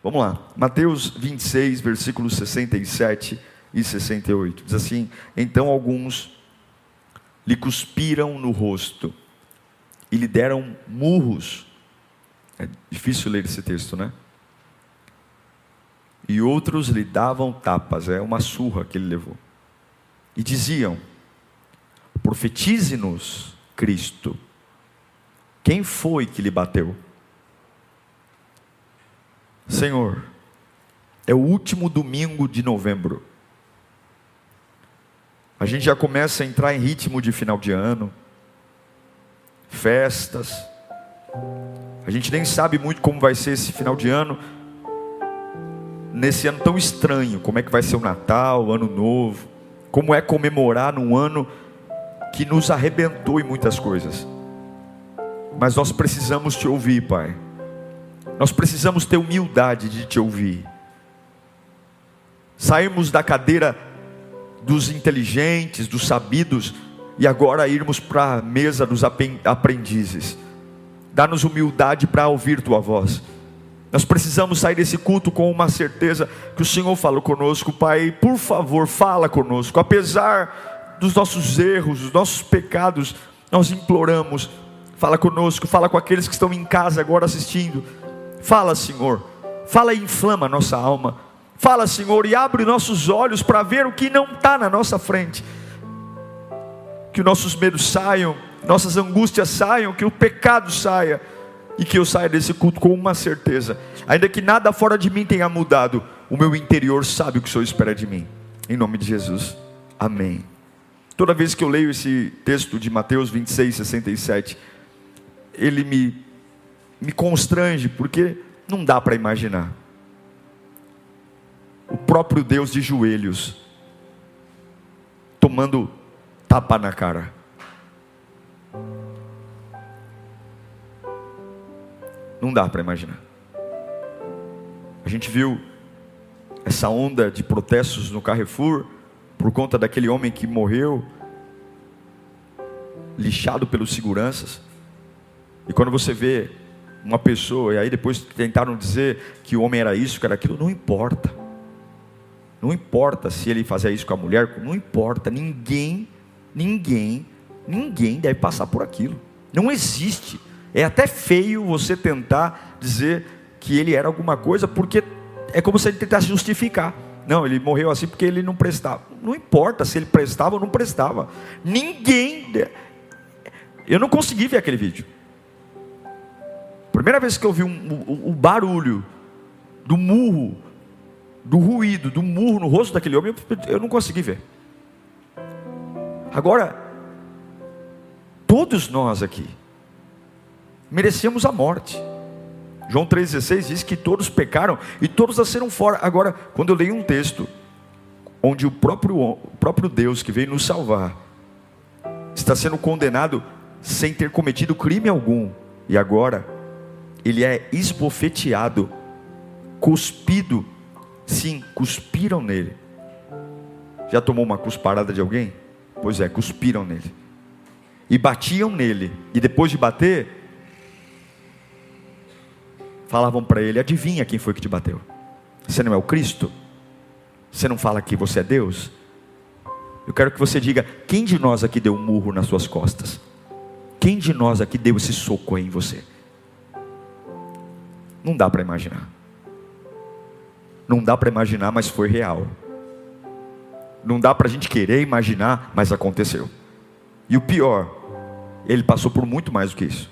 Vamos lá, Mateus 26, versículos 67 e 68. Diz assim: então alguns lhe cuspiram no rosto e lhe deram murros. É difícil ler esse texto, né? E outros lhe davam tapas, é uma surra que ele levou. E diziam: profetize-nos, Cristo, quem foi que lhe bateu? Senhor, é o último domingo de novembro. A gente já começa a entrar em ritmo de final de ano, festas. A gente nem sabe muito como vai ser esse final de ano, nesse ano tão estranho. Como é que vai ser o Natal, o Ano Novo, como é comemorar num ano que nos arrebentou em muitas coisas. Mas nós precisamos te ouvir, Pai. Nós precisamos ter humildade de te ouvir. Sairmos da cadeira dos inteligentes, dos sabidos, e agora irmos para a mesa dos aprendizes. Dá-nos humildade para ouvir tua voz. Nós precisamos sair desse culto com uma certeza que o Senhor fala conosco. Pai, por favor, fala conosco. Apesar dos nossos erros, dos nossos pecados, nós imploramos. Fala conosco, fala com aqueles que estão em casa agora assistindo. Fala, Senhor, fala e inflama a nossa alma. Fala, Senhor, e abre nossos olhos para ver o que não está na nossa frente. Que nossos medos saiam, nossas angústias saiam, que o pecado saia, e que eu saia desse culto com uma certeza: ainda que nada fora de mim tenha mudado, o meu interior sabe o que o Senhor espera de mim. Em nome de Jesus, amém. Toda vez que eu leio esse texto de Mateus 26, 67, ele me constrange, porque não dá para imaginar o próprio Deus de joelhos, tomando tapa na cara. Não dá para imaginar. A gente viu essa onda de protestos no Carrefour, por conta daquele homem que morreu, lixado pelos seguranças. E quando você vê uma pessoa, e aí depois tentaram dizer que o homem era isso, que era aquilo, não importa. Não importa se ele fazia isso com a mulher, não importa. Ninguém deve passar por aquilo. Não existe. É até feio você tentar dizer que ele era alguma coisa, porque é como se ele tentasse justificar. Não, ele morreu assim porque ele não prestava. Não importa se ele prestava ou não prestava. Eu não consegui ver aquele vídeo. Primeira vez que eu vi o barulho do murro, do ruído, do murro no rosto daquele homem, eu não consegui ver. Agora, todos nós aqui merecemos a morte. João 3,16 diz que todos pecaram e todos nasceram fora. Agora, quando eu leio um texto onde o próprio Deus que veio nos salvar está sendo condenado sem ter cometido crime algum, e agora ele é esbofeteado, cuspido. Sim, cuspiram nele. Já tomou uma cusparada de alguém? Pois é, cuspiram nele e batiam nele, e depois de bater, falavam para ele: adivinha quem foi que te bateu? Você não é o Cristo? Você não fala que você é Deus? Eu quero que você diga: quem de nós aqui deu um murro nas suas costas? Quem de nós aqui deu esse soco aí em você? Não dá para imaginar. Não dá para imaginar, mas foi real. Não dá para a gente querer imaginar, mas aconteceu. E o pior, ele passou por muito mais do que isso.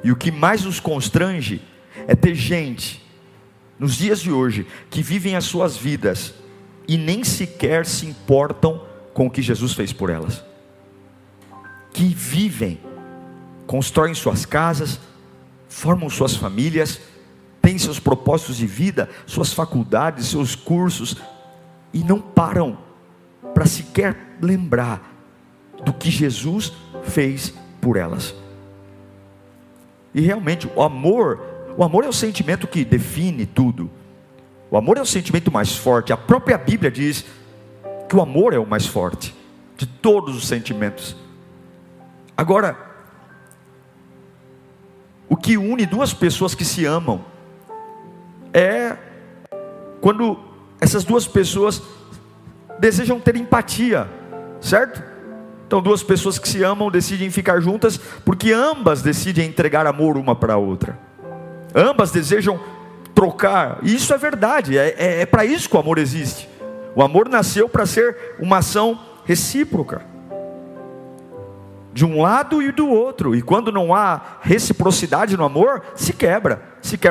E o que mais nos constrange é ter gente, nos dias de hoje, que vivem as suas vidas e nem sequer se importam com o que Jesus fez por elas. Que vivem, constroem suas casas, formam suas famílias, têm seus propósitos de vida, suas faculdades, seus cursos, e não param para sequer lembrar do que Jesus fez por elas. E realmente o amor é o sentimento que define tudo. O amor é o sentimento mais forte. A própria Bíblia diz que o amor é o mais forte de todos os sentimentos. Agora, o que une duas pessoas que se amam é quando essas duas pessoas desejam ter empatia, certo? Então duas pessoas que se amam decidem ficar juntas porque ambas decidem entregar amor uma para a outra. Ambas desejam trocar, e isso é verdade, é para isso que o amor existe. O amor nasceu para ser uma ação recíproca, de um lado e do outro. E quando não há reciprocidade no amor, se quebra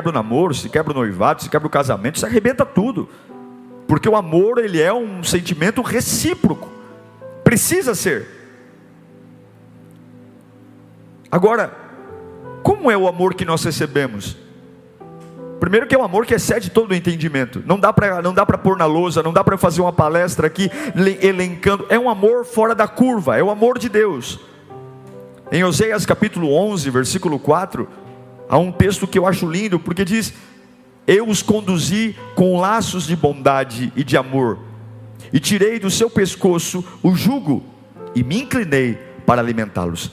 o namoro, se quebra o noivado, se quebra o casamento, se arrebenta tudo. Porque o amor, ele é um sentimento recíproco, precisa ser. Agora, como é o amor que nós recebemos? Primeiro que é um amor que excede todo o entendimento. Não dá para pôr na lousa, não dá para fazer uma palestra aqui elencando. É um amor fora da curva, é o amor de Deus. Em Oséias capítulo 11, versículo 4, há um texto que eu acho lindo, porque diz: eu os conduzi com laços de bondade e de amor, e tirei do seu pescoço o jugo, e me inclinei para alimentá-los.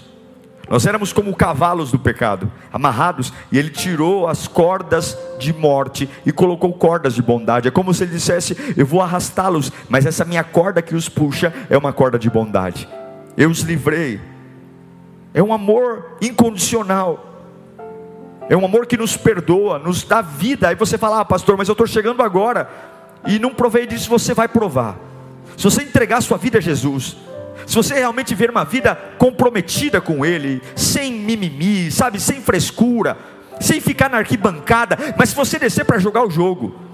Nós éramos como cavalos do pecado, amarrados, e ele tirou as cordas de morte e colocou cordas de bondade. É como se ele dissesse: eu vou arrastá-los, mas essa minha corda que os puxa é uma corda de bondade. Eu os livrei. É um amor incondicional, é um amor que nos perdoa, nos dá vida. Aí você fala: pastor, mas eu estou chegando agora e não provei disso. Você vai provar, se você entregar sua vida a Jesus, se você realmente ver uma vida comprometida com Ele, sem mimimi, sabe, sem frescura, sem ficar na arquibancada, mas se você descer para jogar o jogo,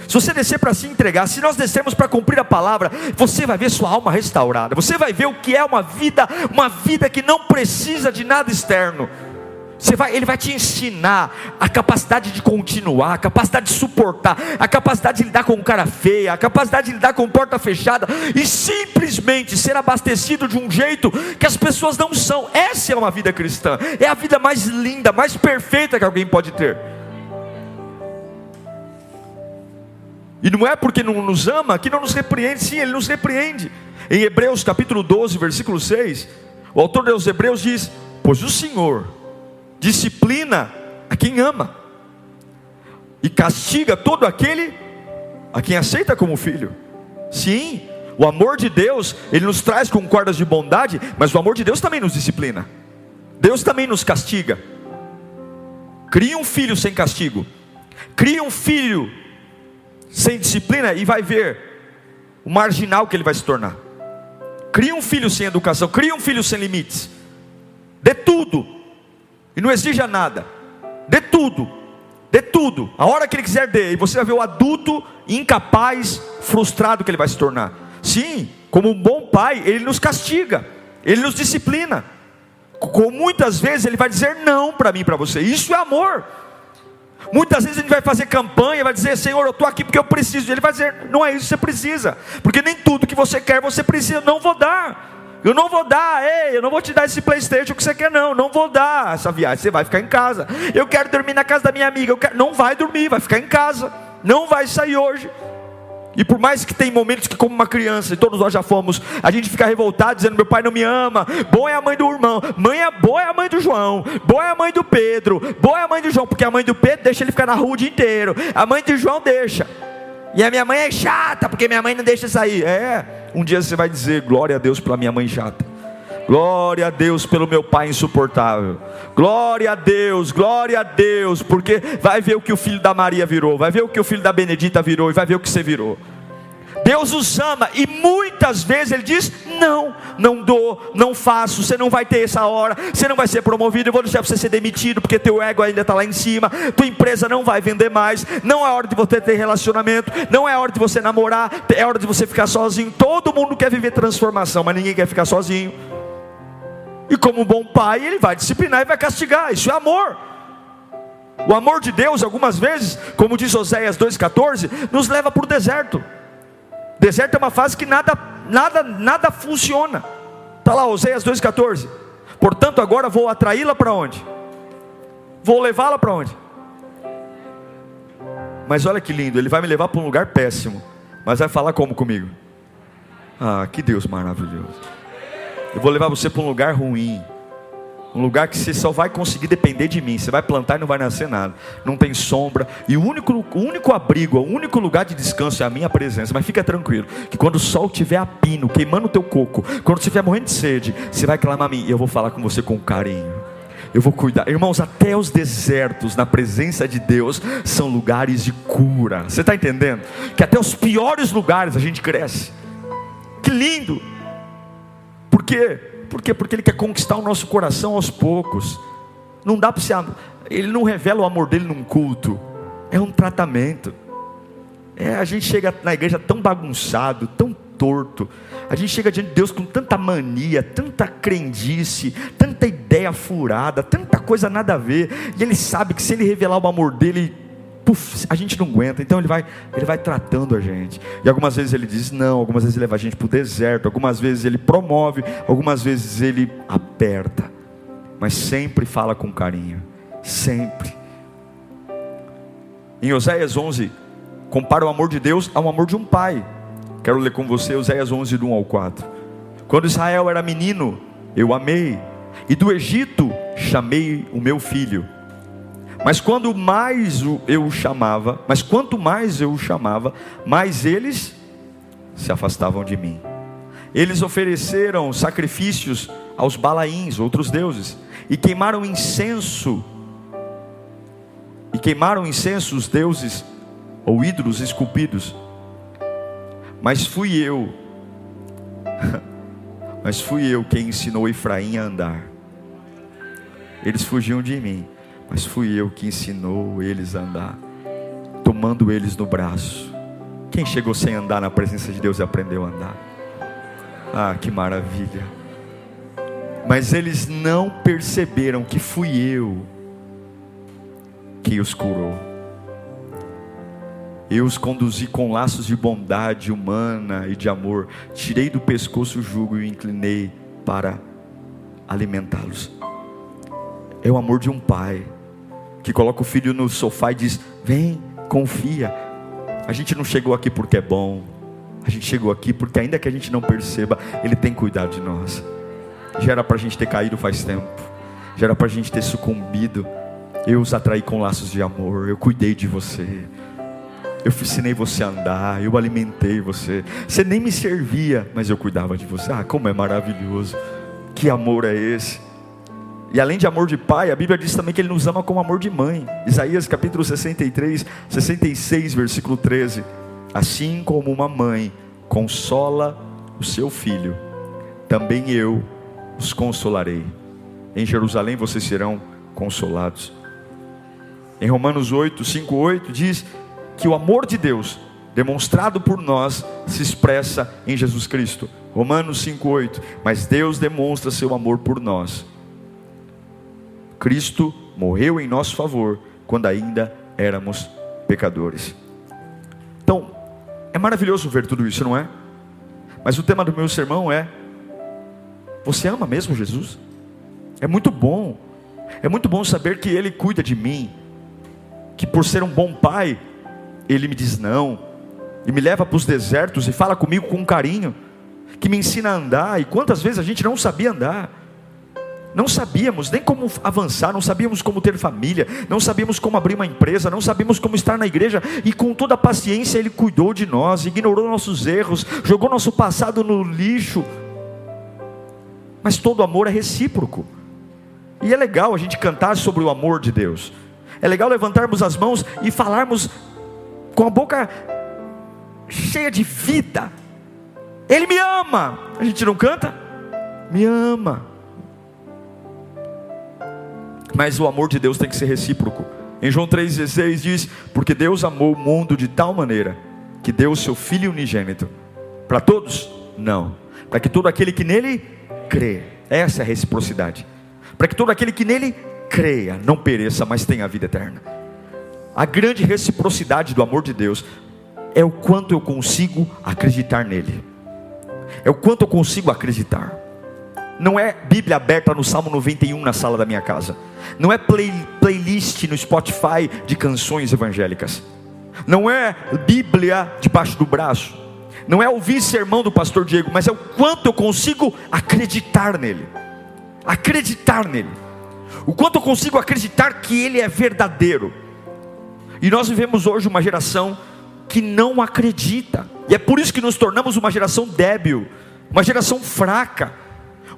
se você descer para se entregar, se nós descermos para cumprir a palavra, você vai ver sua alma restaurada, você vai ver o que é uma vida que não precisa de nada externo. Ele vai te ensinar a capacidade de continuar, a capacidade de suportar, a capacidade de lidar com cara feia, a capacidade de lidar com porta fechada, e simplesmente ser abastecido de um jeito que as pessoas não são. Essa é uma vida cristã, é a vida mais linda, mais perfeita que alguém pode ter. E não é porque não nos ama que não nos repreende. Sim, Ele nos repreende. Em Hebreus capítulo 12, versículo 6, o autor dos Hebreus diz: pois o Senhor disciplina a quem ama, e castiga todo aquele a quem aceita como filho. Sim, o amor de Deus, Ele nos traz com cordas de bondade, mas o amor de Deus também nos disciplina. Deus também nos castiga. Cria um filho sem castigo, cria um filho sem disciplina, e vai ver o marginal que ele vai se tornar. Cria um filho sem educação, cria um filho sem limites. Dê tudo e não exija nada. Dê tudo, a hora que ele quiser dê. E você vai ver o adulto incapaz, frustrado que ele vai se tornar. Sim, como um bom pai, Ele nos castiga, Ele nos disciplina. Com muitas vezes Ele vai dizer não para mim e para você. Isso é amor. Muitas vezes a gente vai fazer campanha, vai dizer: Senhor, eu estou aqui porque eu preciso. Ele vai dizer: não é isso que você precisa, porque nem tudo que você quer você precisa. Não vou dar, eu não vou dar. Ei, eu não vou te dar esse PlayStation que você quer, não vou dar essa viagem, você vai ficar em casa. Eu quero dormir na casa da minha amiga, não vai dormir, vai ficar em casa, não vai sair hoje. E por mais que tem momentos que, como uma criança, e todos nós já fomos, a gente fica revoltado dizendo: meu pai não me ama. Bom é a mãe do irmão, boa é a mãe do João, boa é a mãe do Pedro, boa é a mãe do João, porque a mãe do Pedro deixa ele ficar na rua o dia inteiro, a mãe do João deixa, e a minha mãe é chata, porque minha mãe não deixa sair. Um dia você vai dizer: glória a Deus pela minha mãe chata, glória a Deus pelo meu pai insuportável, glória a Deus, porque vai ver o que o filho da Maria virou, vai ver o que o filho da Benedita virou, e vai ver o que você virou. Deus os ama, e muitas vezes Ele diz: não dou, não faço, você não vai ter essa hora, você não vai ser promovido, eu vou deixar você ser demitido, porque teu ego ainda está lá em cima, tua empresa não vai vender mais, não é hora de você ter relacionamento, não é hora de você namorar, é hora de você ficar sozinho. Todo mundo quer viver transformação, mas ninguém quer ficar sozinho. E como um bom pai, Ele vai disciplinar e vai castigar. Isso é amor. O amor de Deus, algumas vezes, como diz Oséias 2,14, nos leva para o deserto. Deserto é uma fase que nada funciona. Está lá Oséias 2,14. Portanto agora vou atraí-la para onde? Vou levá-la para onde? Mas olha que lindo, Ele vai me levar para um lugar péssimo, mas vai falar como comigo? Que Deus maravilhoso. Eu vou levar você para um lugar ruim, Um lugar que você só vai conseguir depender de mim. Você vai plantar e não vai nascer nada. Não tem sombra. E o único abrigo, o único lugar de descanso é a minha presença. Mas fica tranquilo, que quando o sol estiver a pino, queimando o teu coco, quando você estiver morrendo de sede, você vai clamar a mim. E eu vou falar com você com carinho. Eu vou cuidar. Irmãos, até os desertos na presença de Deus são lugares de cura. Você está entendendo? Que até os piores lugares a gente cresce. Que lindo. Por quê? Porque Ele quer conquistar o nosso coração aos poucos. Não dá para você... Ele não revela o amor dele num culto. É um tratamento. A gente chega na igreja tão bagunçado, tão torto. A gente chega diante de Deus com tanta mania, tanta crendice, tanta ideia furada, tanta coisa nada a ver. E Ele sabe que se Ele revelar o amor dele, a gente não aguenta. Então ele vai tratando a gente. E algumas vezes Ele diz não, algumas vezes Ele leva a gente para o deserto, algumas vezes Ele promove, algumas vezes Ele aperta, mas sempre fala com carinho. Sempre. Em Oséias 11, compara o amor de Deus ao amor de um pai. Quero ler com você Oséias 11, do 1 ao 4. Quando Israel era menino, eu amei, e do Egito chamei o meu filho. Mas quanto mais eu o chamava, mais eles se afastavam de mim. Eles ofereceram sacrifícios aos Balaíns, outros deuses, e queimaram incenso os deuses ou ídolos esculpidos. Mas fui eu quem ensinou Efraim a andar. Eles fugiam de mim, mas fui eu que ensinou eles a andar, tomando eles no braço. Quem chegou sem andar na presença de Deus e aprendeu a andar? Ah, que maravilha. Mas eles não perceberam que fui eu que os curou. Eu os conduzi com laços de bondade humana e de amor. Tirei do pescoço o jugo e o inclinei para alimentá-los. É o amor de um pai que coloca o filho no sofá e diz: vem, confia. A gente não chegou aqui porque é bom. A gente chegou aqui porque, ainda que a gente não perceba, Ele tem cuidado de nós. Já era para a gente ter caído faz tempo. Já era para a gente ter sucumbido. Eu os atraí com laços de amor. Eu cuidei de você. Eu ensinei você a andar. Eu alimentei você. Você nem me servia, mas eu cuidava de você. Ah, como é maravilhoso. Que amor é esse? E além de amor de pai, a Bíblia diz também que Ele nos ama com amor de mãe. Isaías capítulo 66, versículo 13. Assim como uma mãe consola o seu filho, também eu os consolarei. Em Jerusalém vocês serão consolados. Em Romanos 5:8 diz que o amor de Deus demonstrado por nós se expressa em Jesus Cristo. Romanos 5:8. Mas Deus demonstra seu amor por nós. Cristo morreu em nosso favor quando ainda éramos pecadores. Então, é maravilhoso ver tudo isso, não é? Mas o tema do meu sermão é: você ama mesmo Jesus? É muito bom saber que Ele cuida de mim, que por ser um bom pai, Ele me diz não, e me leva para os desertos, e fala comigo com carinho, que me ensina a andar. E quantas vezes a gente não sabia andar, não sabíamos nem como avançar, não sabíamos como ter família, não sabíamos como abrir uma empresa, não sabíamos como estar na igreja, e com toda a paciência Ele cuidou de nós, ignorou nossos erros, jogou nosso passado no lixo. Mas todo amor é recíproco, e é legal a gente cantar sobre o amor de Deus, é legal levantarmos as mãos e falarmos com a boca cheia de vida: Ele me ama. A gente não canta? Me ama. Mas o amor de Deus tem que ser recíproco. Em João 3,16 diz: porque Deus amou o mundo de tal maneira que deu o seu Filho unigênito. Para todos? Não. Para que todo aquele que nele crê. Essa é a reciprocidade. Para que todo aquele que nele creia não pereça, mas tenha a vida eterna. A grande reciprocidade do amor de Deus é o quanto eu consigo acreditar nele. É o quanto eu consigo acreditar. Não é Bíblia aberta no Salmo 91 na sala da minha casa. Não é playlist no Spotify de canções evangélicas. Não é Bíblia debaixo do braço. Não é ouvir sermão do pastor Diego, mas é o quanto eu consigo acreditar nele. Acreditar nele. o quanto eu consigo acreditar que Ele é verdadeiro. E nós vivemos hoje uma geração que não acredita, e é por isso que nos tornamos uma geração débil, uma geração fraca,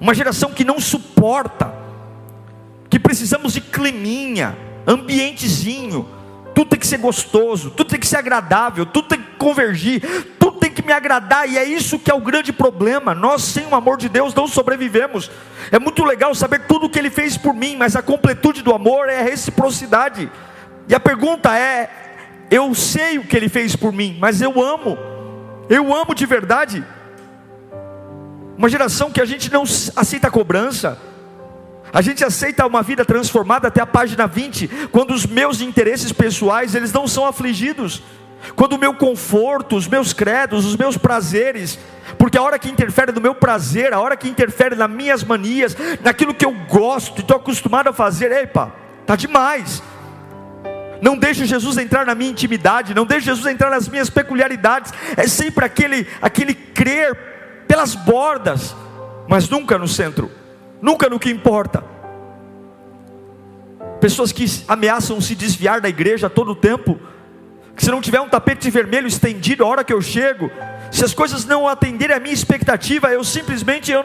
uma geração que não suporta, que precisamos de climinha, ambientezinho, tudo tem que ser gostoso, tudo tem que ser agradável, tudo tem que convergir, tudo tem que me agradar, e é isso que é o grande problema. Nós sem o amor de Deus não sobrevivemos. É muito legal saber tudo o que Ele fez por mim, mas a completude do amor é a reciprocidade. E a pergunta é: eu sei o que Ele fez por mim, mas eu amo de verdade? Uma geração que a gente não aceita cobrança, a gente aceita uma vida transformada até a página 20, quando os meus interesses pessoais, eles não são afligidos, quando o meu conforto, os meus credos, os meus prazeres, porque a hora que interfere no meu prazer, a hora que interfere nas minhas manias, naquilo que eu gosto e estou acostumado a fazer, epa, está demais. Não deixe Jesus entrar na minha intimidade, não deixe Jesus entrar nas minhas peculiaridades. É sempre aquele crer pelas bordas, mas nunca no centro, nunca no que importa. Pessoas que ameaçam se desviar da igreja a todo tempo, que se não tiver um tapete vermelho estendido a hora que eu chego, se as coisas não atenderem a minha expectativa, eu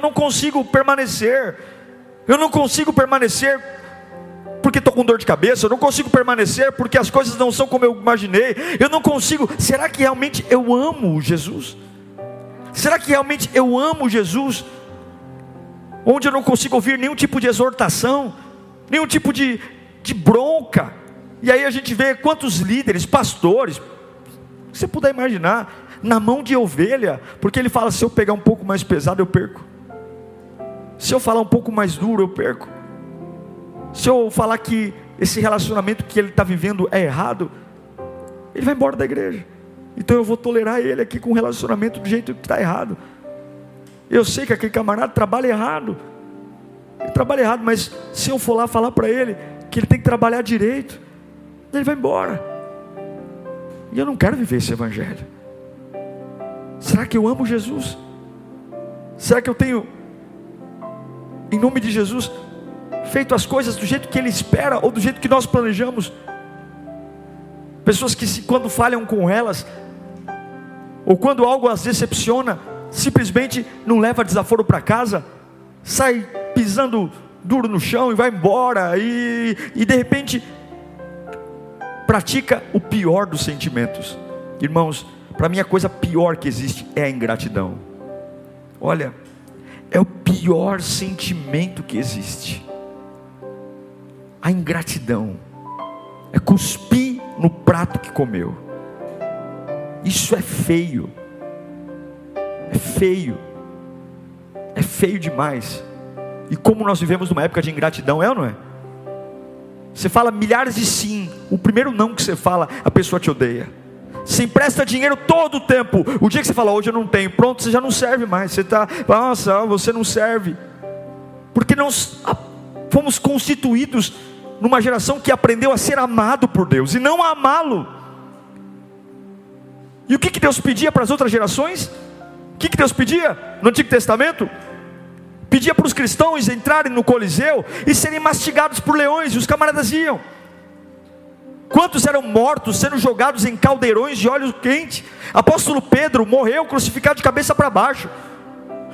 não consigo permanecer. Eu não consigo permanecer porque estou com dor de cabeça, eu não consigo permanecer porque as coisas não são como eu imaginei, eu não consigo. Será que realmente eu amo Jesus? Será que realmente eu amo Jesus? Onde eu não consigo ouvir nenhum tipo de exortação, nenhum tipo de bronca. E aí a gente vê quantos líderes, pastores, você puder imaginar, na mão de ovelha, porque ele fala: se eu pegar um pouco mais pesado eu perco, se eu falar um pouco mais duro eu perco, se eu falar que esse relacionamento que ele está vivendo é errado, ele vai embora da igreja. Então eu vou tolerar ele aqui com um relacionamento do jeito que está errado. Eu sei que aquele camarada trabalha errado, ele trabalha errado, mas se eu for lá falar para ele que ele tem que trabalhar direito, ele vai embora. E eu não quero viver esse evangelho. Será que eu amo Jesus? Será que eu tenho, em nome de Jesus, feito as coisas do jeito que Ele espera, ou do jeito que nós planejamos? Pessoas que quando falham com elas, ou quando algo as decepciona, simplesmente não leva desaforo para casa, sai pisando duro no chão e vai embora, e de repente pratica o pior dos sentimentos. Irmãos, para mim a coisa pior que existe é a ingratidão. Olha, é o pior sentimento que existe. A ingratidão é cuspir no prato que comeu. Isso é feio. É feio. É feio demais. E como nós vivemos numa época de ingratidão, é ou não é? Você fala milhares de sim, o primeiro não que você fala, a pessoa te odeia. Você empresta dinheiro todo o tempo, o dia que você fala: hoje eu não tenho, pronto, você já não serve mais. Você está, nossa, você não serve. Porque nós fomos constituídos numa geração que aprendeu a ser amado por Deus e não a amá-lo. E o que Deus pedia para as outras gerações? O que Deus pedia no Antigo Testamento? Pedia para os cristãos entrarem no Coliseu e serem mastigados por leões, e os camaradas iam. Quantos eram mortos, sendo jogados em caldeirões de óleo quente? Apóstolo Pedro morreu crucificado de cabeça para baixo.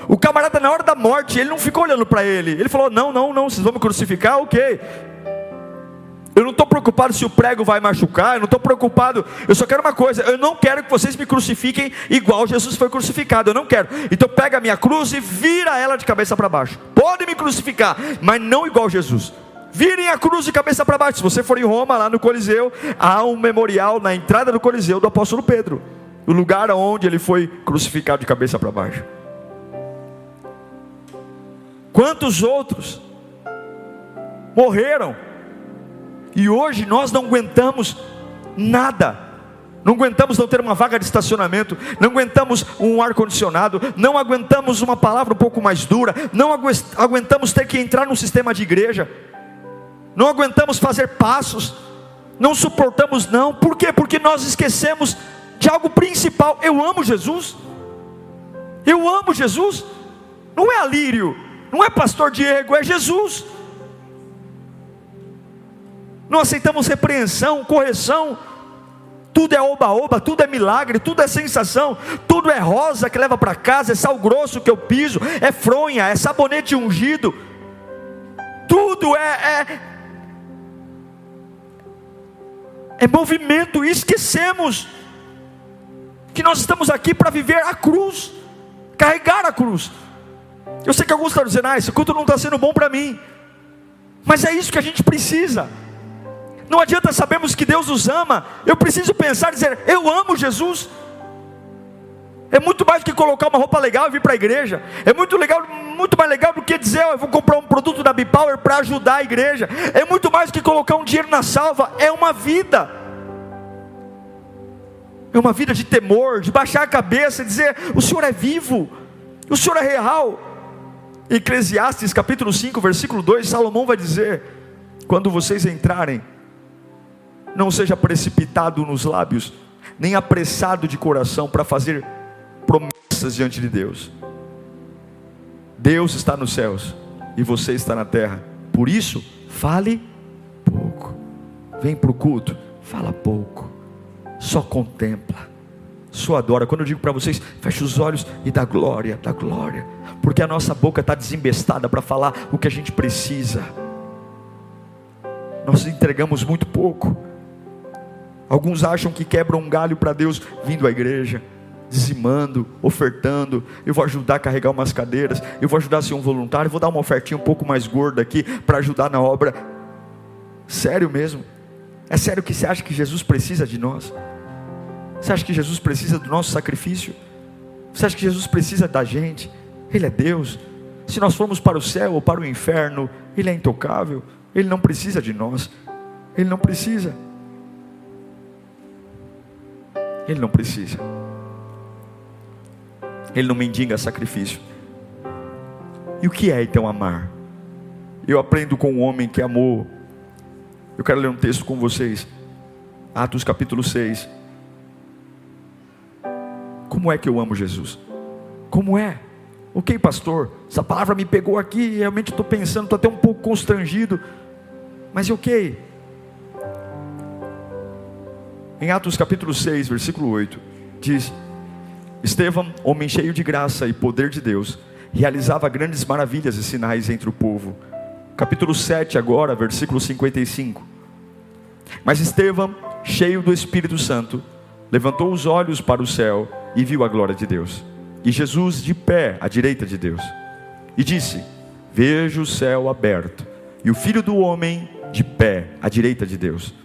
O camarada, na hora da morte, ele não ficou olhando para ele. Ele falou: não, vocês vão me crucificar, ok. Eu não estou preocupado se o prego vai machucar, eu não estou preocupado, eu só quero uma coisa: eu não quero que vocês me crucifiquem igual Jesus foi crucificado, eu não quero. Então pega a minha cruz e vira ela de cabeça para baixo. Podem me crucificar, mas não igual Jesus. Virem a cruz de cabeça para baixo. Se você for em Roma, lá no Coliseu, há um memorial na entrada do Coliseu do apóstolo Pedro, o lugar onde ele foi crucificado de cabeça para baixo. Quantos outros morreram? E hoje nós não aguentamos nada. Não aguentamos não ter uma vaga de estacionamento, não aguentamos um ar-condicionado, não aguentamos uma palavra um pouco mais dura, não aguentamos ter que entrar num sistema de igreja, não aguentamos fazer passos, não suportamos não. Por quê? Porque nós esquecemos de algo principal. Eu amo Jesus. Eu amo Jesus. Não é Alírio, não é pastor Diego, é Jesus. não aceitamos repreensão, correção. Tudo é oba-oba, tudo é milagre, tudo é sensação, tudo é rosa que leva para casa, é sal grosso que eu piso, é fronha, é sabonete ungido, tudo é movimento. E esquecemos que nós estamos aqui para viver a cruz, carregar a cruz. Eu sei que alguns estão dizendo, esse culto não está sendo bom para mim, mas é isso que a gente precisa. Não adianta sabermos que Deus nos ama, eu preciso pensar e dizer, eu amo Jesus. É muito mais do que colocar uma roupa legal e vir para a igreja. É muito mais legal do que dizer, eu vou comprar um produto da B-Power para ajudar a igreja. É muito mais do que colocar um dinheiro na salva. É uma vida. É uma vida de temor, de baixar a cabeça e dizer, o Senhor é vivo, o Senhor é real. Eclesiastes capítulo 5 versículo 2, Salomão vai dizer, quando vocês entrarem, não seja precipitado nos lábios, nem apressado de coração para fazer promessas diante de Deus. Deus está nos céus e você está na terra, por isso fale pouco. Vem para o culto, fala pouco, só contempla, só adora. Quando eu digo para vocês, feche os olhos e dá glória, porque a nossa boca está desembestada para falar o que a gente precisa. Nós entregamos muito pouco. Alguns acham que quebram um galho para Deus vindo à igreja, dizimando, ofertando. Eu vou ajudar a carregar umas cadeiras, eu vou ajudar a ser um voluntário, vou dar uma ofertinha um pouco mais gorda aqui para ajudar na obra. Sério mesmo? É sério que você acha que Jesus precisa de nós? Você acha que Jesus precisa do nosso sacrifício? Você acha que Jesus precisa da gente? Ele é Deus. Se nós formos para o céu ou para o inferno, Ele é intocável. Ele não precisa de nós. Ele não precisa. Ele não precisa. Ele não mendiga sacrifício. E o que é então amar? Eu aprendo com um homem que amou. Eu quero ler um texto com vocês, Atos capítulo 6. Como é que eu amo Jesus? Como é? Ok, pastor, essa palavra me pegou aqui, realmente estou pensando, estou até um pouco constrangido, mas ok. Em Atos capítulo 6, versículo 8, diz: Estevão, homem cheio de graça e poder de Deus, realizava grandes maravilhas e sinais entre o povo. Capítulo 7 agora, versículo 55. Mas Estevão, cheio do Espírito Santo, levantou os olhos para o céu e viu a glória de Deus, e Jesus de pé à direita de Deus, e disse: Vejo o céu aberto e o Filho do homem de pé à direita de Deus.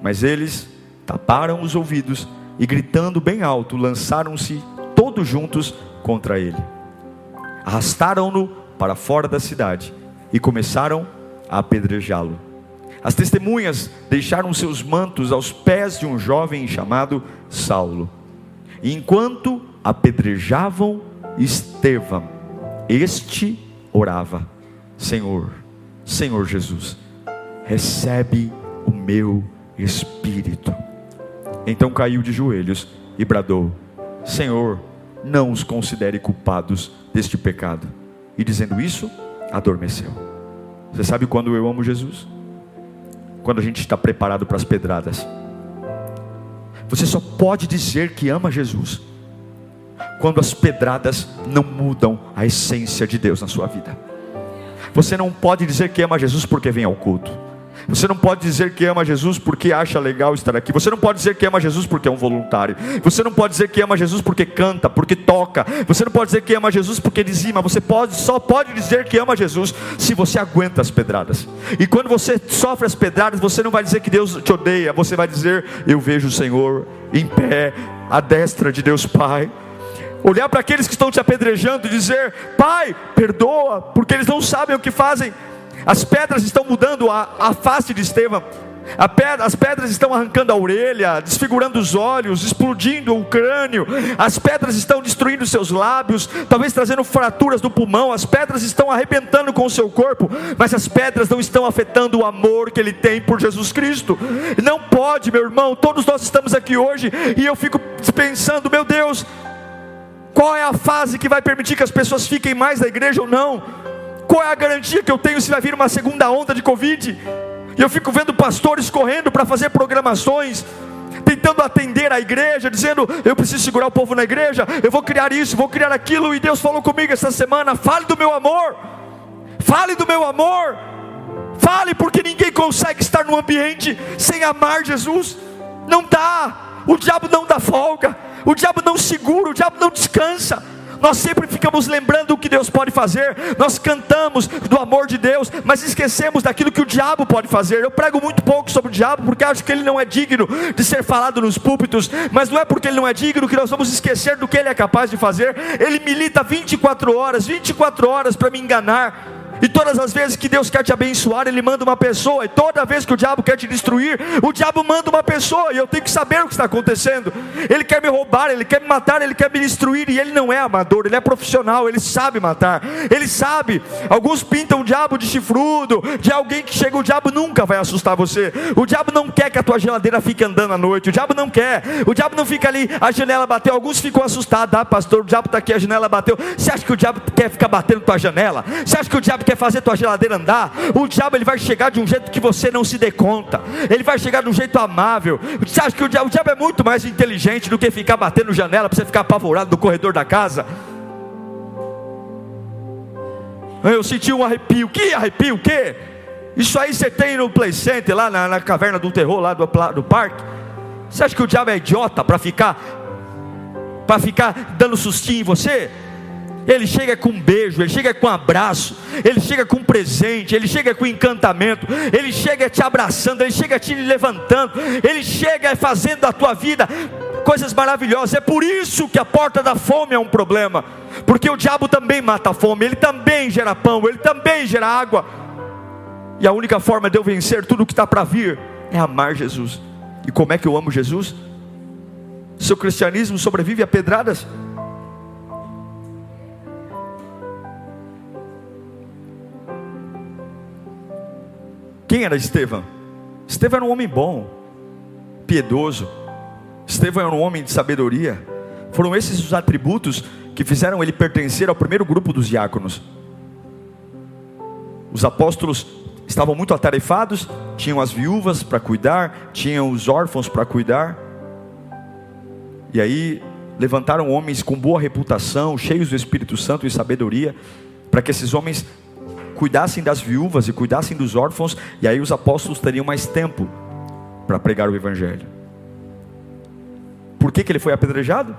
Mas eles taparam os ouvidos e, gritando bem alto, lançaram-se todos juntos contra ele. Arrastaram-no para fora da cidade e começaram a apedrejá-lo. As testemunhas deixaram seus mantos aos pés de um jovem chamado Saulo. E enquanto apedrejavam Estevão, este orava: Senhor, Senhor Jesus, recebe o meu espírito. Então caiu de joelhos e bradou: Senhor, não os considere culpados deste pecado. E dizendo isso, adormeceu. Você sabe quando eu amo Jesus? Quando a gente está preparado para as pedradas. Você só pode dizer que ama Jesus quando as pedradas não mudam a essência de Deus na sua vida. Você não pode dizer que ama Jesus porque vem ao culto. Você não pode dizer que ama Jesus porque acha legal estar aqui. Você não pode dizer que ama Jesus porque é um voluntário. Você não pode dizer que ama Jesus porque canta, porque toca. Você não pode dizer que ama Jesus porque dizima. Você só pode dizer que ama Jesus se você aguenta as pedradas. E quando você sofre as pedradas, você não vai dizer que Deus te odeia. Você vai dizer: eu vejo o Senhor em pé à destra de Deus Pai. Olhar para aqueles que estão te apedrejando e dizer: Pai, perdoa, porque eles não sabem o que fazem. As pedras estão mudando a face de Estevão. As pedras estão arrancando a orelha, desfigurando os olhos, explodindo o crânio. As pedras estão destruindo seus lábios, talvez trazendo fraturas do pulmão. As pedras estão arrebentando com o seu corpo, mas as pedras não estão afetando o amor que ele tem por Jesus Cristo. Não pode, meu irmão. Todos nós estamos aqui hoje e eu fico pensando: meu Deus, qual é a fase que vai permitir que as pessoas fiquem mais na igreja ou não? Qual é a garantia que eu tenho se vai vir uma segunda onda de Covid? E eu fico vendo pastores correndo para fazer programações, tentando atender a igreja, dizendo: eu preciso segurar o povo na igreja, eu vou criar isso, vou criar aquilo. E Deus falou comigo essa semana: fale do meu amor, fale do meu amor, fale, porque ninguém consegue estar num ambiente sem amar Jesus. Não dá, o diabo não dá folga, o diabo não segura, o diabo não descansa. Nós sempre ficamos lembrando o que Deus pode fazer, nós cantamos do amor de Deus, mas esquecemos daquilo que o diabo pode fazer. Eu prego muito pouco sobre o diabo, porque acho que ele não é digno de ser falado nos púlpitos, mas não é porque ele não é digno que nós vamos esquecer do que ele é capaz de fazer. Ele milita 24 horas para me enganar. E todas as vezes que Deus quer te abençoar, Ele manda uma pessoa. E toda vez que o diabo quer te destruir, o diabo manda uma pessoa. E eu tenho que saber o que está acontecendo. Ele quer me roubar, ele quer me matar, ele quer me destruir. E ele não é amador, ele é profissional, ele sabe matar, ele sabe. Alguns pintam o diabo de chifrudo, de alguém que chega. O diabo nunca vai assustar você. O diabo não quer que a tua geladeira fique andando à noite. O diabo não quer. O diabo não fica ali, a janela bateu. Alguns ficam assustados: ah, pastor, o diabo está aqui, a janela bateu. Você acha que o diabo quer ficar batendo tua janela? Você acha que o diabo quer fazer tua geladeira andar? O diabo, ele vai chegar de um jeito que você não se dê conta. Ele vai chegar de um jeito amável. Você acha que o diabo é muito mais inteligente do que ficar batendo janela para você ficar apavorado no corredor da casa? Eu senti um arrepio. Que arrepio? O quê? Isso aí você tem no Play Center, lá na caverna do terror, lá do parque. Você acha que o diabo é idiota para ficar dando sustinho em você? Ele chega com um beijo, ele chega com um abraço, ele chega com um presente, ele chega com encantamento, ele chega te abraçando, ele chega te levantando, ele chega fazendo da tua vida coisas maravilhosas. É por isso que a porta da fome é um problema, porque o diabo também mata a fome, ele também gera pão, ele também gera água. E a única forma de eu vencer tudo o que está para vir é amar Jesus. E como é que eu amo Jesus? Seu cristianismo sobrevive a pedradas? Quem era Estevão? Estevão era um homem bom, piedoso. Estevão era um homem de sabedoria. Foram esses os atributos que fizeram ele pertencer ao primeiro grupo dos diáconos. Os apóstolos estavam muito atarefados, tinham as viúvas para cuidar, tinham os órfãos para cuidar. E aí levantaram homens com boa reputação, cheios do Espírito Santo e sabedoria, para que esses homens cuidassem das viúvas e cuidassem dos órfãos. E aí os apóstolos teriam mais tempo para pregar o Evangelho. Por que ele foi apedrejado?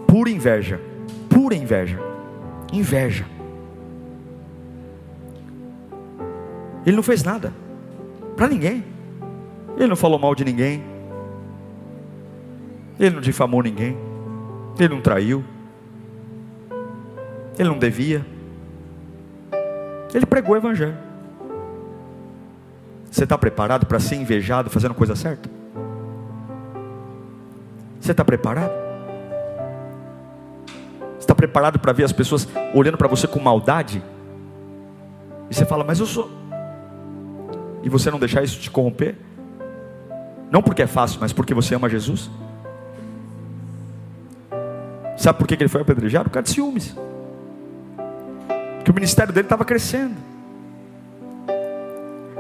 Pura inveja. Pura inveja. Inveja. Ele não fez nada para ninguém. Ele não falou mal de ninguém. Ele não difamou ninguém. Ele não traiu. Ele não devia. Ele pregou o Evangelho. Você está preparado para ser invejado fazendo coisa certa? Você está preparado? Você está preparado para ver as pessoas olhando para você com maldade? E você fala: mas eu sou... E você não deixar isso te corromper? Não porque é fácil, mas porque você ama Jesus. Sabe por que ele foi apedrejado? Por causa de ciúmes. Que o ministério dele estava crescendo.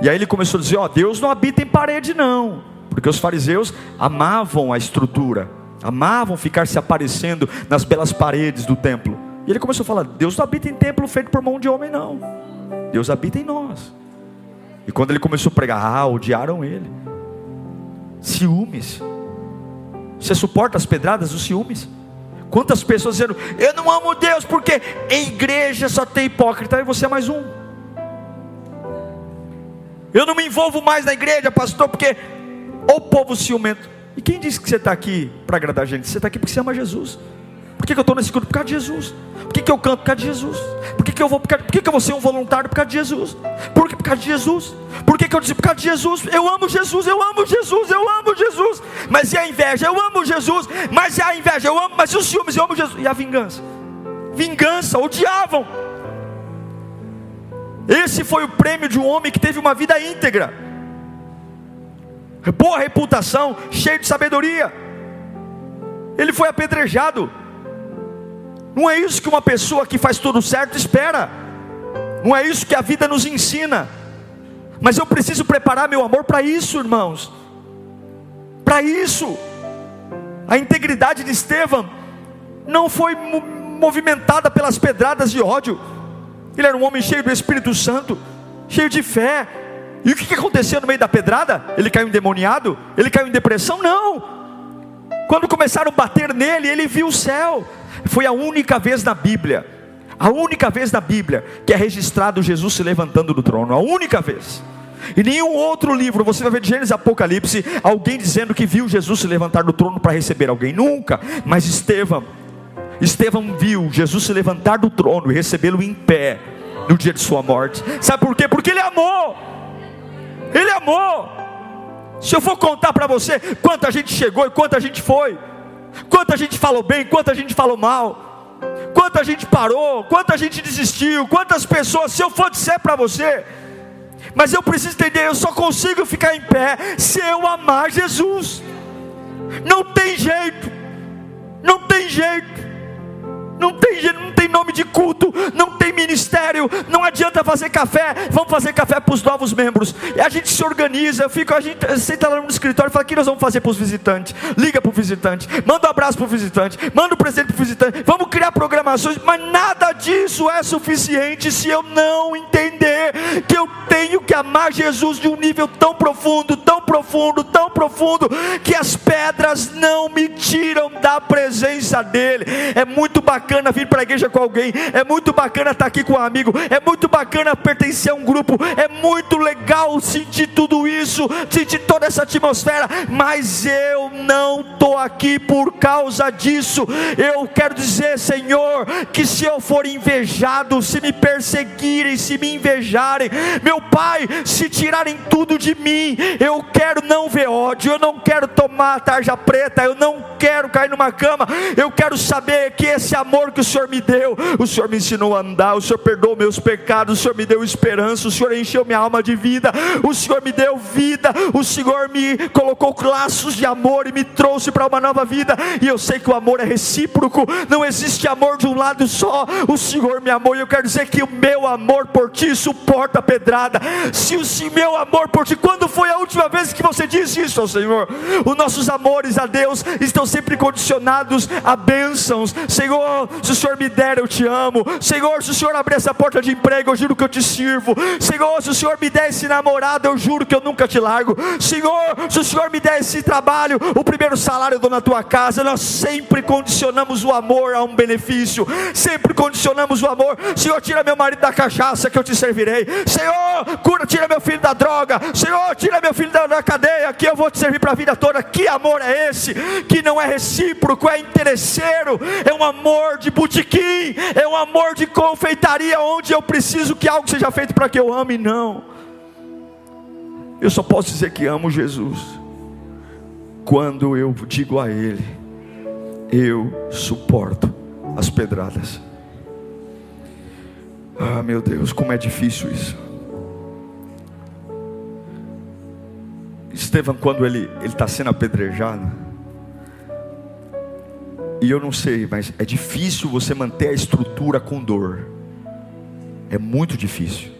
E aí ele começou a dizer: ó, Deus não habita em parede não. Porque os fariseus amavam a estrutura, amavam ficar se aparecendo nas belas paredes do templo. E ele começou a falar: Deus não habita em templo feito por mão de homem não. Deus habita em nós. E quando ele começou a pregar, odiaram ele. Ciúmes. Você suporta as pedradas dos ciúmes? Quantas pessoas dizendo: eu não amo Deus porque em igreja só tem hipócrita. E você é mais um. Eu não me envolvo mais na igreja, pastor, porque o povo ciumento. E quem disse que você está aqui para agradar a gente? Você está aqui porque você ama Jesus. Por que eu estou nesse culto? Por causa de Jesus. Por que eu canto? Por causa de Jesus. Por que eu vou? Por que eu vou ser um voluntário? Por causa de Jesus. Por causa de Jesus. Por que eu disse? Por causa de Jesus. Eu amo Jesus, eu amo Jesus, eu amo Jesus. Mas e a inveja? Eu amo Jesus. Mas e a inveja? Eu amo. Mas e os ciúmes? Eu amo Jesus. E a vingança? Vingança, odiavam. Esse foi o prêmio de um homem que teve uma vida íntegra, boa reputação, cheio de sabedoria. Ele foi apedrejado. Não é isso que uma pessoa que faz tudo certo espera. Não é isso que a vida nos ensina. Mas eu preciso preparar meu amor para isso, irmãos. Para isso. A integridade de Estevão não foi movimentada pelas pedradas de ódio. Ele era um homem cheio do Espírito Santo, cheio de fé. E o que aconteceu no meio da pedrada? Ele caiu endemoniado? Ele caiu em depressão? Não. Quando começaram a bater nele, ele viu o céu. Foi a única vez na Bíblia, que é registrado Jesus se levantando do trono. A única vez. Em nenhum outro livro você vai ver de Gênesis a Apocalipse alguém dizendo que viu Jesus se levantar do trono para receber alguém. Nunca. Mas Estevão viu Jesus se levantar do trono e recebê-lo em pé no dia de sua morte. Sabe por quê? Porque ele amou. Ele amou. Se eu for contar para você quanta gente chegou e quanta gente foi, quanta gente falou bem, quanta gente falou mal, quanta gente parou, quanta gente desistiu, quantas pessoas, se eu for dizer para você, mas eu preciso entender, eu só consigo ficar em pé se eu amar Jesus. Não tem jeito. Não tem jeito. Não tem nome de culto, não tem ministério, não adianta fazer café. Vamos fazer café para os novos membros. E a gente se organiza, a gente senta lá no escritório e fala: o que nós vamos fazer para os visitantes? Liga para o visitante, manda um abraço para o visitante, manda um presente para o visitante, vamos criar programações. Mas nada disso é suficiente se eu não entender que eu tenho que amar Jesus de um nível tão profundo, tão profundo, tão profundo, que as pedras não me tiram da presença dele. É muito bacana vir para a igreja com alguém, é muito bacana estar aqui com um amigo, é muito bacana pertencer a um grupo, é muito legal sentir tudo isso, sentir toda essa atmosfera, mas eu não estou aqui por causa disso. Eu quero dizer, Senhor, que se eu for invejado, se me perseguirem, se me invejarem, meu Pai, se tirarem tudo de mim, eu quero não ver ódio, eu não quero tomar tarja preta, eu não quero cair numa cama, eu quero saber que esse amor que o Senhor me deu, o Senhor me ensinou a andar, o Senhor perdoou meus pecados, o Senhor me deu esperança, o Senhor encheu minha alma de vida, o Senhor me deu vida, o Senhor me colocou laços de amor e me trouxe para uma nova vida. E eu sei que o amor é recíproco, não existe amor de um lado só. O Senhor me amou, e eu quero dizer que o meu amor por ti suporta a pedrada. Se o meu amor por ti, quando foi a última vez que você disse isso ao Senhor? Os nossos amores a Deus estão sempre condicionados a bênçãos. Senhor, se o Senhor me der, eu te amo. Senhor, se o Senhor abrir essa porta de emprego, eu juro que eu te sirvo. Senhor, se o Senhor me der esse namorado, eu juro que eu nunca te largo. Senhor, se o Senhor me der esse trabalho, o primeiro salário eu dou na tua casa. Nós sempre condicionamos o amor a um benefício, sempre condicionamos o amor. Senhor, tira meu marido da cachaça que eu te servirei. Senhor, tira meu filho da droga. Senhor, tira meu filho da cadeia que eu vou te servir para a vida toda. Que amor é esse? Que não é recíproco, é interesseiro, é um amor de botequim, é um amor de confeitaria, onde eu preciso que algo seja feito para que eu ame. Não, eu só posso dizer que amo Jesus quando eu digo a Ele: eu suporto as pedradas. Ah, meu Deus, como é difícil isso. Estevão, quando ele está sendo apedrejado, e eu não sei, mas é difícil você manter a estrutura com dor. É muito difícil.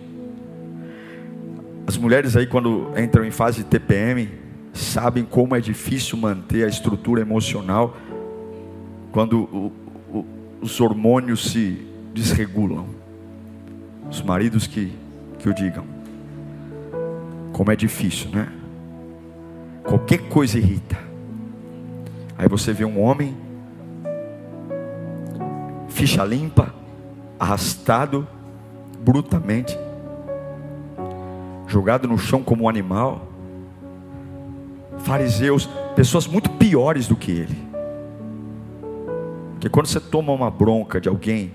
As mulheres aí, quando entram em fase de TPM, sabem como é difícil manter a estrutura emocional quando os hormônios se desregulam. Os maridos que o digam. Como é difícil, né? Qualquer coisa irrita. Aí você vê um homem, ficha limpa, arrastado brutamente, jogado no chão como um animal. Fariseus, pessoas muito piores do que ele. Porque quando você toma uma bronca de alguém,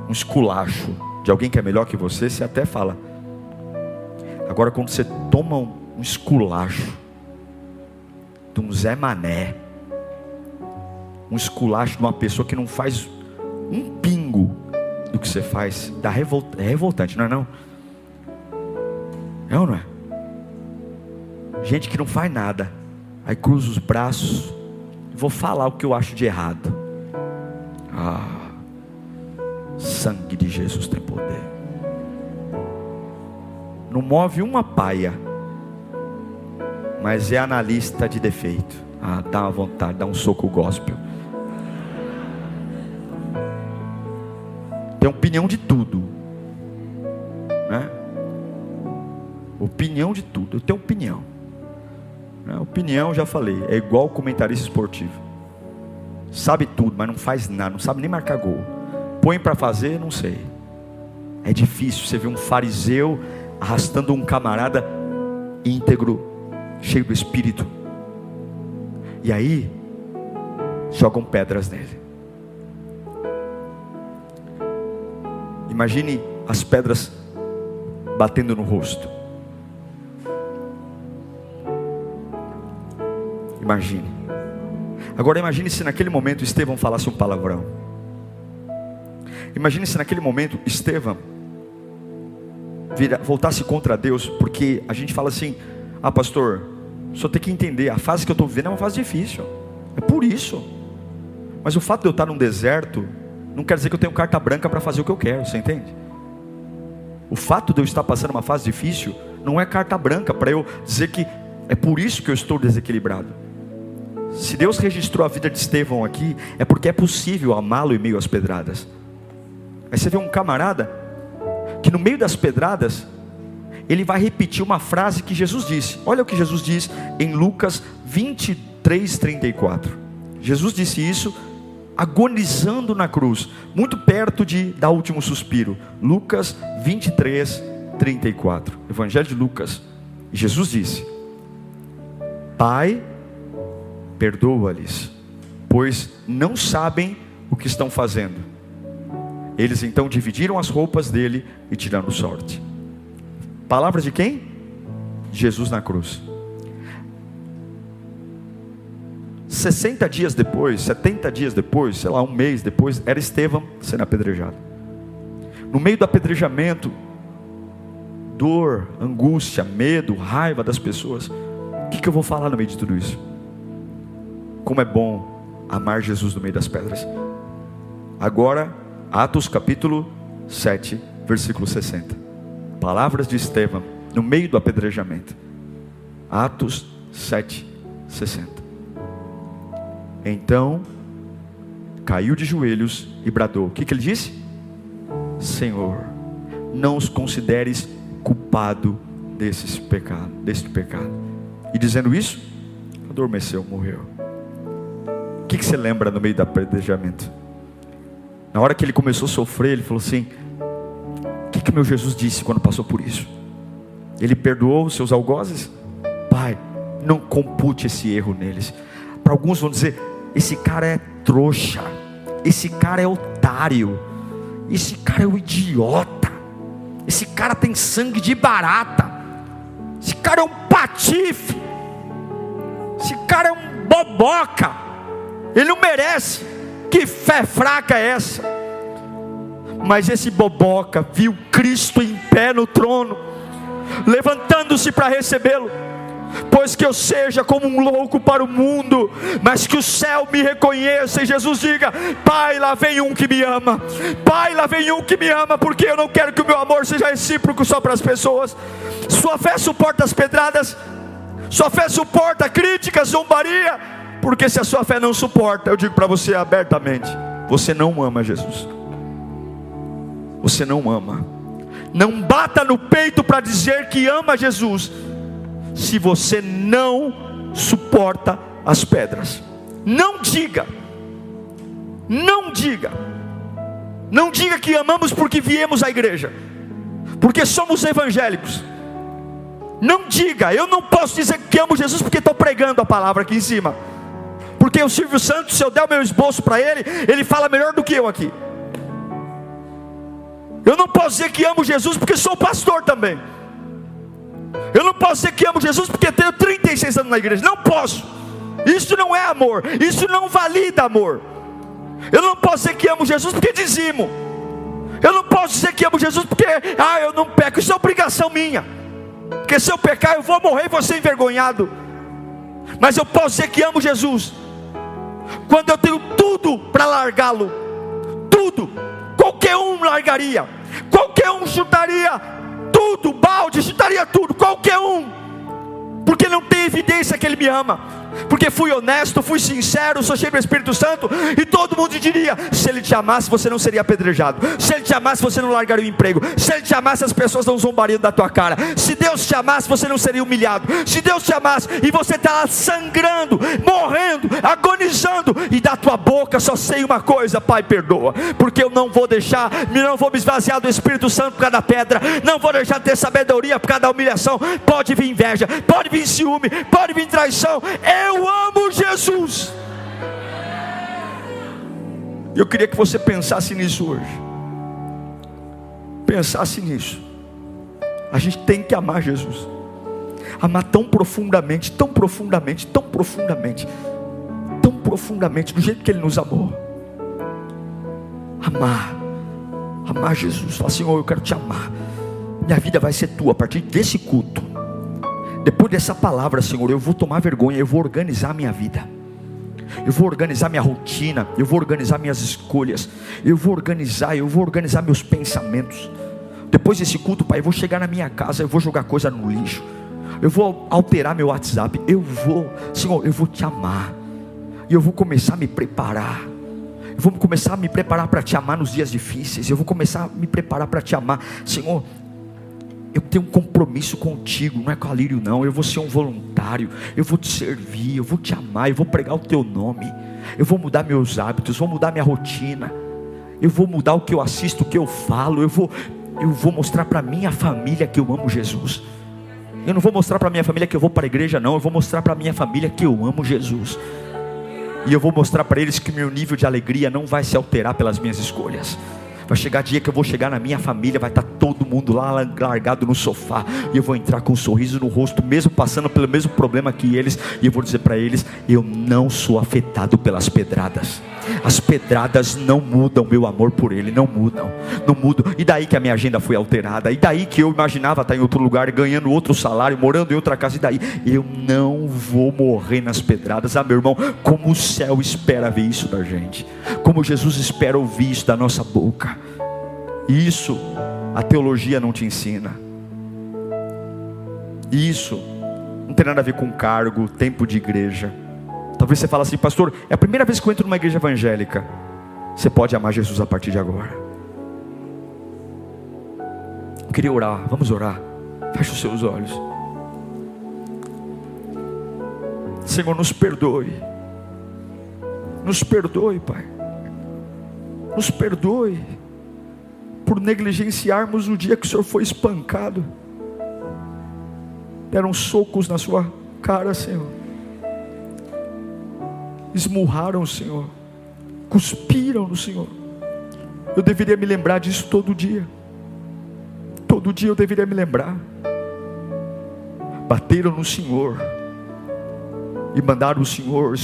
um esculacho de alguém que é melhor que você, você até fala. Agora quando você toma um esculacho de um Zé Mané, um esculacho de uma pessoa que não faz um pingo do que você faz, é revoltante, não é não? É ou não é? Gente que não faz nada, aí cruza os braços, vou falar o que eu acho de errado. Sangue de Jesus tem poder. não move uma paia, mas é analista de defeito. Dá uma vontade, dá um soco gospel. Tem opinião de tudo, né? Opinião de tudo. Eu tenho opinião, né? Opinião, já falei, é igual comentarista esportivo. Sabe tudo, mas não faz nada, não sabe nem marcar gol. Põe para fazer, não sei. É difícil você ver um fariseu arrastando um camarada íntegro, cheio do Espírito. E aí jogam pedras nele. Imagine as pedras batendo no rosto. Imagine. Agora imagine se naquele momento Estevão falasse um palavrão. Imagine se naquele momento Estevão voltasse contra Deus. Porque a gente fala assim: pastor, só tem que entender, a fase que eu estou vivendo é uma fase difícil. É por isso. Mas o fato de eu estar num deserto não quer dizer que eu tenho carta branca para fazer o que eu quero, você entende? O fato de eu estar passando uma fase difícil não é carta branca para eu dizer que é por isso que eu estou desequilibrado. Se Deus registrou a vida de Estevão aqui, é porque é possível amá-lo em meio às pedradas. Aí você vê um camarada que no meio das pedradas ele vai repetir uma frase que Jesus disse. Olha o que Jesus diz em Lucas 23:34. Jesus disse isso agonizando na cruz, muito perto de dar o último suspiro. Lucas 23:34. Evangelho de Lucas. Jesus disse: Pai, perdoa-lhes, pois não sabem o que estão fazendo. Eles então dividiram as roupas dele e tiraram sorte. Palavras de quem? Jesus na cruz. 60 dias depois, 70 dias depois, sei lá, um mês depois, era Estevão sendo apedrejado. No meio do apedrejamento, dor, angústia, medo, raiva das pessoas. O que eu vou falar no meio de tudo isso? Como é bom amar Jesus no meio das pedras. Agora, Atos capítulo 7, versículo 60. Palavras de Estevão no meio do apedrejamento. Atos 7, 60. Então caiu de joelhos e bradou. O que ele disse? Senhor, não os consideres culpado desse pecado. E dizendo isso, adormeceu, morreu. O que você lembra no meio do apedrejamento? Na hora que ele começou a sofrer, ele falou assim: o que meu Jesus disse quando passou por isso? Ele perdoou os seus algozes? Pai, não compute esse erro neles. Para alguns vão dizer: esse cara é trouxa, esse cara é otário, esse cara é um idiota, esse cara tem sangue de barata, esse cara é um patife, esse cara é um boboca, ele não merece. Que fé fraca é essa? Mas esse boboca viu Cristo em pé no trono, levantando-se para recebê-lo. Pois que eu seja como um louco para o mundo, mas que o céu me reconheça, e Jesus diga: Pai, lá vem um que me ama. Pai, lá vem um que me ama, porque eu não quero que o meu amor seja recíproco só para as pessoas. Sua fé suporta as pedradas, sua fé suporta críticas, zombaria. Porque se a sua fé não suporta, eu digo para você abertamente: você não ama Jesus. Você não ama. Não bata no peito para dizer que ama Jesus, se você não suporta as pedras. Não diga. Não diga. Não diga que amamos porque viemos à igreja, porque somos evangélicos. Não diga: eu não posso dizer que amo Jesus porque estou pregando a palavra aqui em cima. Porque o Silvio Santos, se eu der o meu esboço para ele, ele fala melhor do que eu aqui. Eu não posso dizer que amo Jesus porque sou pastor também. Eu não posso dizer que amo Jesus porque tenho 36 anos na igreja. Não posso. Isso não é amor. Isso não valida amor. Eu não posso dizer que amo Jesus porque dizimo. Eu não posso dizer que amo Jesus porque eu não peco. Isso é obrigação minha. Porque se eu pecar eu vou morrer e vou ser envergonhado. Mas eu posso dizer que amo Jesus quando eu tenho tudo para largá-lo. Tudo. Qualquer um largaria, qualquer um chutaria, tudo. tudo, balde, chutaria tudo, qualquer um, porque não tem evidência que Ele me ama, porque fui honesto, fui sincero, sou cheio do Espírito Santo. E todo mundo diria: se Ele te amasse, você não seria apedrejado. Se Ele te amasse, você não largaria o emprego. Se Ele te amasse, as pessoas não zombariam da tua cara. Se Deus te amasse, você não seria humilhado. Se Deus te amasse, e você está lá sangrando, morrendo, agonizando, e da tua boca só sei uma coisa: Pai, perdoa, porque eu não vou deixar, não vou me esvaziar do Espírito Santo por causa da pedra, não vou deixar de ter sabedoria por causa da humilhação. Pode vir inveja, pode vir ciúme, pode vir traição. Eu amo Jesus. Eu queria que você pensasse nisso hoje. Pensasse nisso. A gente tem que amar Jesus. Amar tão profundamente, tão profundamente, tão profundamente, tão profundamente, do jeito que Ele nos amou. Amar Jesus. Falar: Senhor, eu quero te amar. Minha vida vai ser tua a partir desse culto. Depois dessa palavra, Senhor, eu vou tomar vergonha, eu vou organizar a minha vida, eu vou organizar minha rotina, eu vou organizar minhas escolhas, eu vou organizar meus pensamentos. Depois desse culto, Pai, eu vou chegar na minha casa, eu vou jogar coisa no lixo, eu vou alterar meu WhatsApp, Senhor, eu vou te amar, e eu vou começar a me preparar. Eu vou começar a me preparar para te amar nos dias difíceis. Eu vou começar a me preparar para te amar. Senhor, eu tenho um compromisso contigo, não é com a Lírio não. Eu vou ser um voluntário, eu vou te servir, eu vou te amar, eu vou pregar o teu nome, eu vou mudar meus hábitos, vou mudar minha rotina, eu vou mudar o que eu assisto, o que eu falo, eu vou mostrar para minha família que eu amo Jesus. Eu não vou mostrar para minha família que eu vou para a igreja não, eu vou mostrar para minha família que eu amo Jesus. E eu vou mostrar para eles que meu nível de alegria não vai se alterar pelas minhas escolhas. Vai chegar dia que eu vou chegar na minha família, vai estar todo mundo lá largado no sofá, e eu vou entrar com um sorriso no rosto, mesmo passando pelo mesmo problema que eles, e eu vou dizer para eles: eu não sou afetado pelas pedradas. As pedradas não mudam meu amor por Ele, não mudam. E daí que a minha agenda foi alterada, e daí que eu imaginava estar em outro lugar, ganhando outro salário, morando em outra casa, e daí eu não vou morrer nas pedradas. Meu irmão, como o céu espera ver isso da gente, como Jesus espera ouvir isso da nossa boca. Isso a teologia não te ensina. Isso não tem nada a ver com cargo, tempo de igreja. Talvez você fale assim: pastor, é a primeira vez que eu entro numa igreja evangélica. Você pode amar Jesus a partir de agora. Eu queria orar, vamos orar. Feche os seus olhos. Senhor, nos perdoe. Nos perdoe, Pai. Nos perdoe por negligenciarmos o dia que o Senhor foi espancado. Deram socos na sua cara, Senhor. Esmurraram o Senhor. Cuspiram no Senhor. Eu deveria me lembrar disso todo dia. Todo dia eu deveria me lembrar. Bateram no Senhor e mandaram o Senhor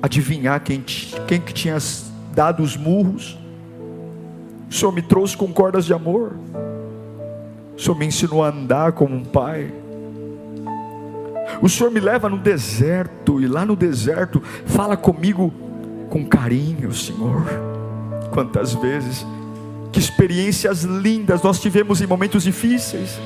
adivinhar quem que tinha dado os murros. O Senhor me trouxe com cordas de amor. O Senhor me ensinou a andar como um pai. O Senhor me leva no deserto, e lá no deserto fala comigo com carinho, Senhor. Quantas vezes, que experiências lindas nós tivemos em momentos difíceis.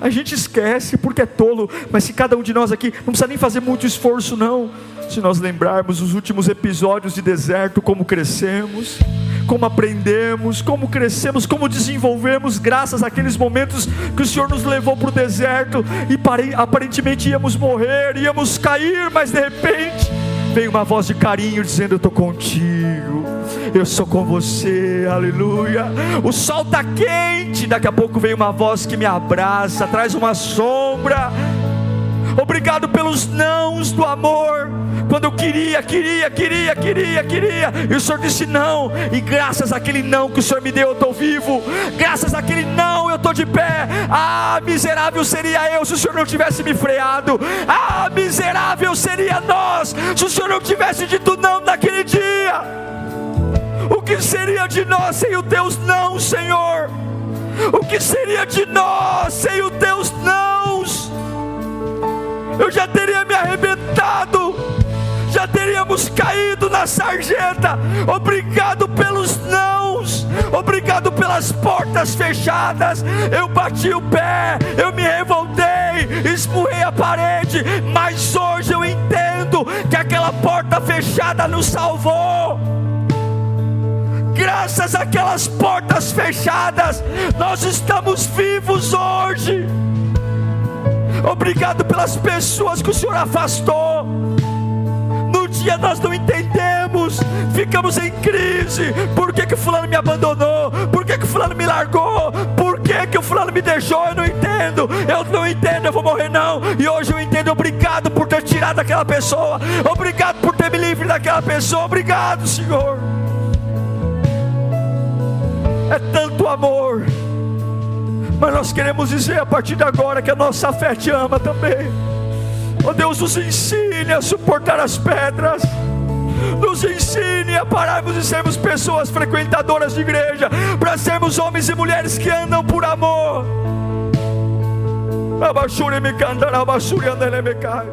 A gente esquece porque é tolo, mas se cada um de nós aqui, não precisa nem fazer muito esforço não, se nós lembrarmos os últimos episódios de deserto, como crescemos, como aprendemos, como crescemos, como desenvolvemos, graças àqueles momentos que o Senhor nos levou para o deserto, e aparentemente íamos morrer, íamos cair, mas de repente veio uma voz de carinho dizendo: eu estou contigo, eu sou com você, aleluia. O sol está quente, daqui a pouco vem uma voz que me abraça, traz uma sombra. Obrigado pelos nãos do amor, quando eu queria, e o Senhor disse não, e graças àquele não que o Senhor me deu, eu estou vivo. Graças àquele não, eu estou de pé. Ah, miserável seria eu se o Senhor não tivesse me freado. Ah, miserável seria nós se o Senhor não tivesse dito não naquele dia. O que seria de nós sem os teus não, Senhor? O que seria de nós sem os teus nãos? Eu já teria me arrebentado, já teríamos caído na sarjeta. Obrigado pelos nãos. Obrigado pelas portas fechadas. Eu bati o pé, eu me revoltei, esmurrei a parede, mas hoje eu entendo que aquela porta fechada nos salvou. Graças àquelas portas fechadas, nós estamos vivos hoje. Obrigado pelas pessoas que o Senhor afastou. No dia nós não entendemos, ficamos em crise. Por que fulano me abandonou? Por que fulano me largou? Por que o fulano me deixou? Eu não entendo, eu vou morrer não. E hoje eu entendo. Obrigado por ter tirado aquela pessoa. Obrigado por ter me livre daquela pessoa. Obrigado, Senhor. É tanto amor. Mas nós queremos dizer a partir de agora que a nossa fé te ama também. Oh Deus, nos ensine a suportar as pedras. Nos ensine a pararmos de sermos pessoas frequentadoras de igreja, para sermos homens e mulheres que andam por amor. Abashuri me cantará, abashuri andele me cai.